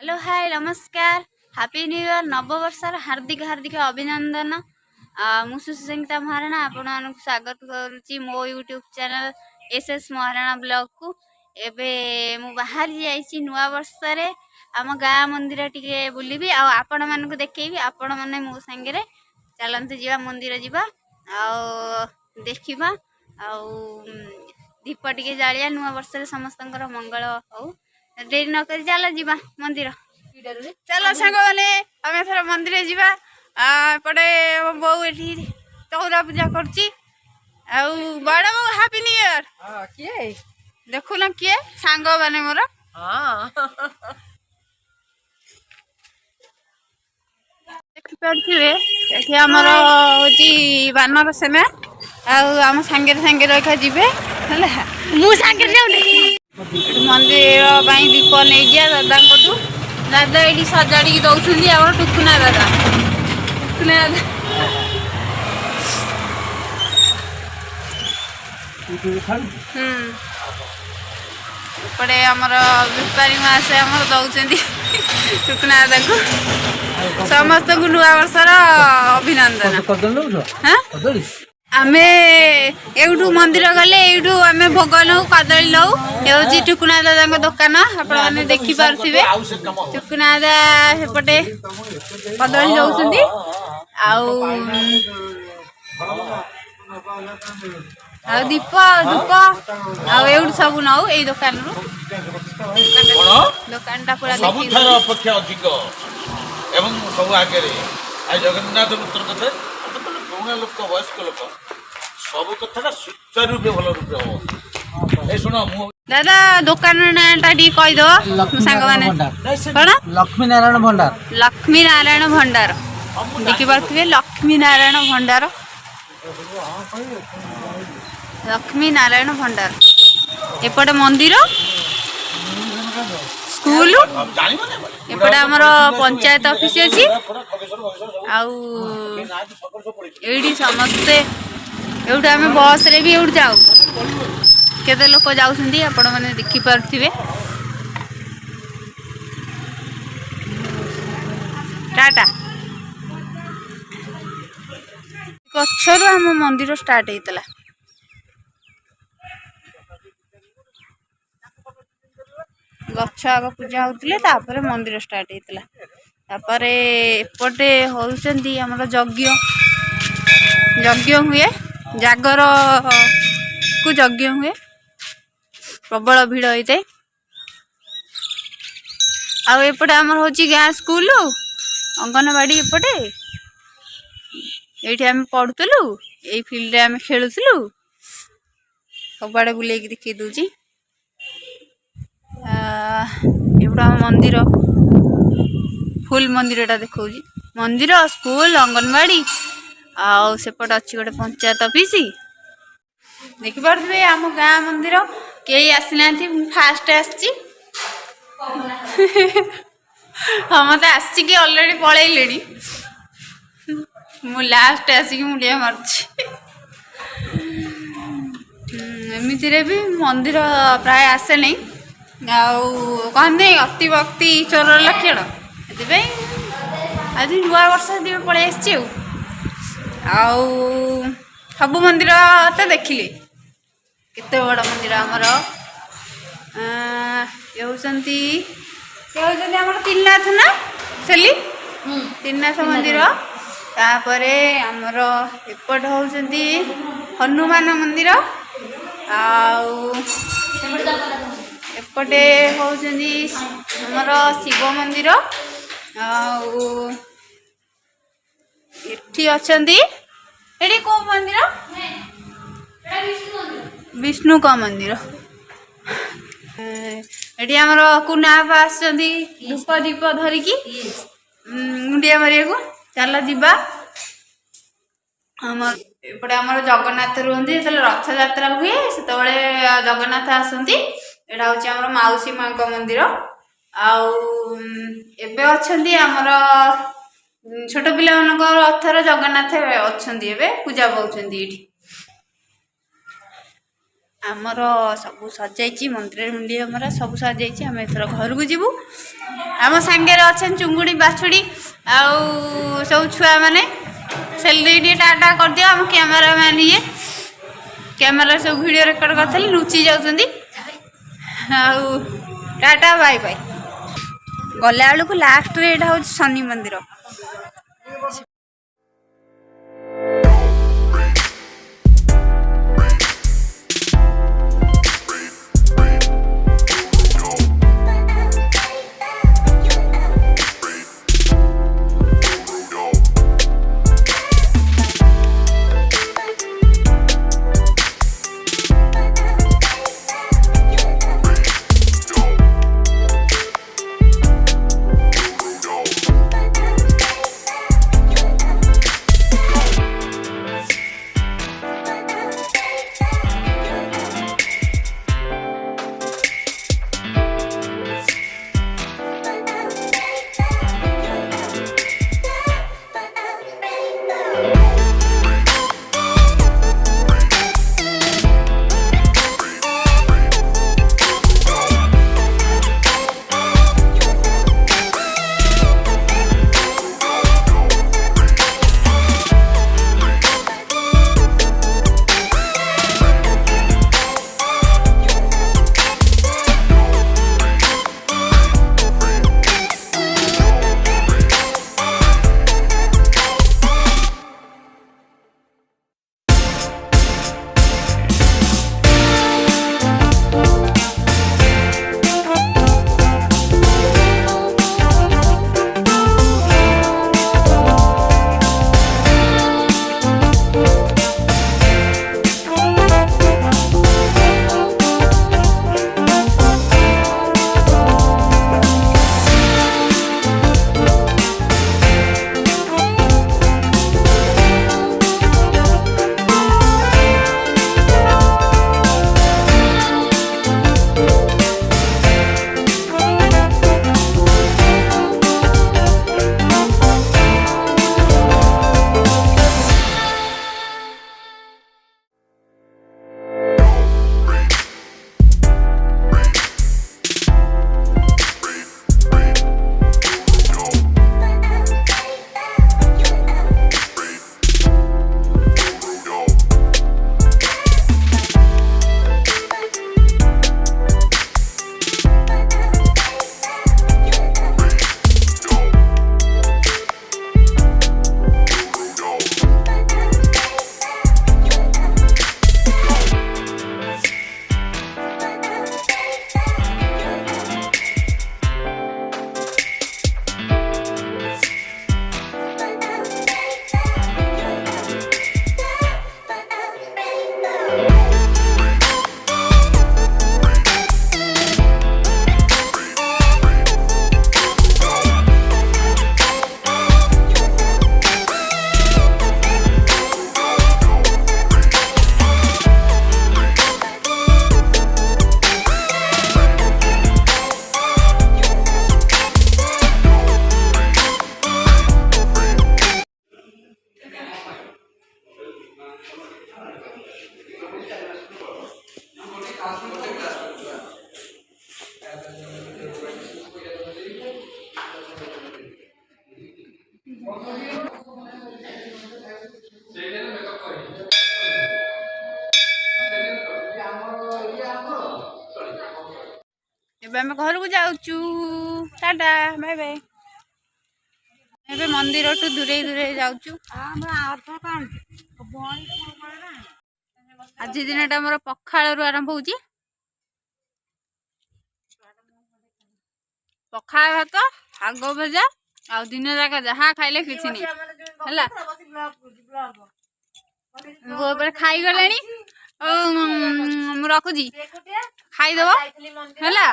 Hello hi नमस्कार happy new year नववर्षर हार्दिक हार्दिक अभिनंदन मुझे संगीता महाराणा आपण स्वागत करुच्ची मो YouTube channel S Maharana blog को एबे मु बाहर जाइए नुआ वर्ष आम गाँ मंदिर टी बुलबी आपण मानक देखी आपण मैंने मो सांगे चलते जा मंदिर जावा देखा दीप टे जालिया नुआ वर्ष समस्त मंगल हो डेरी नक चल जा मंदिर चल सांग मैंने आम एथर मंदिर जापटे बो ये चौरा पूजा करुच्ची बड़ बो हापी न्यू इयर किए देखुन किए सांग मैंने मोर देखिपे ये आमर हूँ बानर सेना आम सांगे सांगे रखा जी मंदिर दीप नहीं जा दादा दादा ये सजाड़ी दौरान आम टुकुना दादा टुकुना एपटे आमर बेपारी मासे आमर दौरान टुकुना दादा को समस्त को नुआ वर्षर अभिनंदन आमे एठू मंदिर गले एठू आमे भोग नौ कदली नौ ये टुकुना दादा दुकान आपने देखी पारे टुकुना दादा सेपटे कदली दौरान दीप धूप आउ सब नौ यही दुकान दुकान टा पूरा अपेक्षा अधिक एवं सब आगे जगन्नाथ मित्र कथा पुराना लोक वयस्क लोक सब कथा सुचारू रूपे भल रूपे हम ए सुनो दादा दुकान नाटा टी कहीदो सांग माने कौन लक्ष्मी नारायण भंडार देखी पारे लक्ष्मी नारायण भंडार एपटे मंदिर स्कूल एपटे आमर पंचायत ऑफिस अच्छी आईडी समस्ते एवढे आम बस रे भी एवढे जाऊ केते लोक जाउछंदी आपण माने देखि पारथिबे टाटा गच्छरु आम मंदिर स्टार्ट हेतला गच्छ आग पूजा होतिले तापर मंदिर स्टार्ट हेतला तापर एपटे होउछंदी हमर यज्ञ हुए जागर को यज्ञ हुए प्रबल भिड़ होते आउपटे आमर हूँ गाँ स्कूल अंगनवाड़ी एपटे ये आम पढ़ुलु यही फिल्ड आम खेलुलु सब आड़े बुले देखी दूची एपटे मंदिर फुल मंदिर टा देखा मंदिर स्कूल अंगनवाड़ी आउ सेपट अच्छी गोटे पंचायत ऑफिस देखी पारे आम गाँ मंदिर कई आसीना फास्ट आसी मत आसिक अलरेडी पलैले मु लास्ट आसिक मुड़िया मार्ची एमती भी मंदिर प्राय आसे नहीं कहते अति भक्ति ईश्वर लक्षण से आज नुआ वर्ष पलि आसी सब मंदिर तो देखिले केते बड़ मंदिर आमर ये होमर त्रिनाथ ना सेली त्रिनाथ मंदिर तापरे आमर एपट होउछंती हनुमान मंदिर एपटे होउछंती आमर शिव मंदिर एठी अछंती एठी को मंदिर विष्णु का मंदिर एठी हमर कुना आसछंती धूप दीप धरिकी मुंडिया मारिया को चल जीवा हमर एपटे हमर जगन्नाथ रुहंती जेतले रथ यात्रा हुए सेतबेले जगन्नाथ आसंती एटा होची हमर माउसी मां का मंदिर आउ एबे अछंती हमर छोट पिला मानकर अथर जगन्नाथ अच्छा पूजा पाँच आमर सब सजाई मंदिर मुंडी आमर सब सजाई आम एथर घर को जीवु आम सांगे अच्छा चुंगुड़ी बाछुड़ी आउ सब छुआ मैंने सेल्फी टाटा कर दियो आम कैमेरा मैन ये कैमेरा सब वीडियो रेकर्ड करी लुचि जाऊँगी आउ टाटा बाय बाय गला बेलू लास्ट रे यहाँ हूँ शनि मंदिर। ଏବେ ଆମେ ଘରକୁ ଯାଉଛୁ ଟାଟା ବାଏ ବାଏ। ଏବେ ମନ୍ଦିରଠୁ ଦୂରେଇ ଦୂରେଇ ଯାଉଛୁ। ଆଜି ଦିନଟା ଆମର ପଖାଳରୁ ଆରମ୍ଭ ହଉଛି। ପଖାଳ ଭାତ ଶାଗ ଭଜା ଆଉ ଦିନ ଯାକ ଯାହା ଖାଇଲେ କିଛି ନାହିଁ ହେଲା। ଏବେ ଖାଇଗଲେଣି ମୁଁ ରଖୁଛି ଖାଇଦବ ହେଲା।